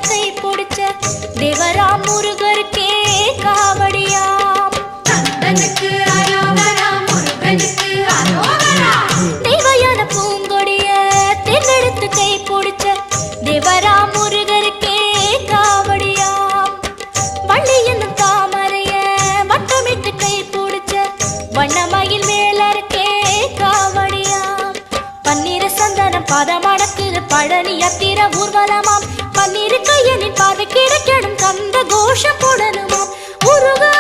கை பிடிச்ச தேவரா முருகருக்கே காவடியாம். கந்தனுக்கு அரோகரா, முருகனுக்கு அரோகரா. தேவையான பூங்கொடிய தேர்ந்தெடுத்து கை பிடிச்ச தேவரா முருகருக்கே காவடியாம். வள்ளி என்னும் தாமரைய வட்டமிட்டு கை பிடிச்ச வண்ணமயில் வேலருக்கே காவடியாம். பன்னீர சந்தனம் பதமடக்குது பழனி யாத்திர ஊர்வலமாம். பன்னீரு கையனின் பார்வை கிடைக்கணும் கந்த கோஷம் போடணுமாம். முருகா